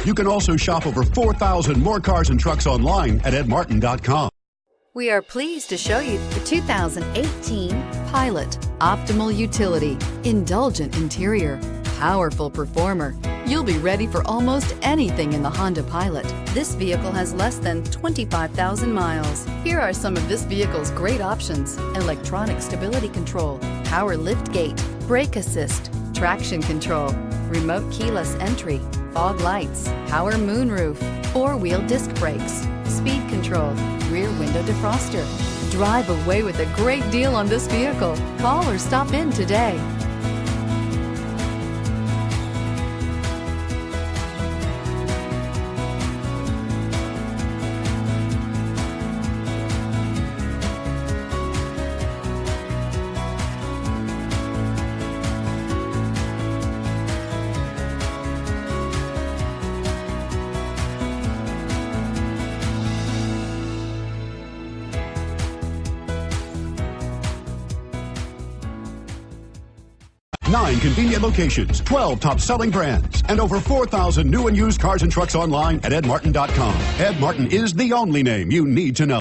You can also shop over 4,000 more cars and trucks online at edmartin.com. We are pleased to show you the 2018 Pilot. Optimal utility, indulgent interior, powerful performer. You'll be ready for almost anything in the Honda Pilot. This vehicle has less than 25,000 miles. Here are some of this vehicle's great options: electronic stability control, power lift gate, brake assist, traction control, remote keyless entry, fog lights, power moonroof, four-wheel disc brakes, speed control, rear window defroster. Drive away with a great deal on this vehicle. Call or stop in today. Nine convenient locations, 12 top-selling brands, and over 4,000 new and used cars and trucks online at edmartin.com. Ed Martin is the only name you need to know.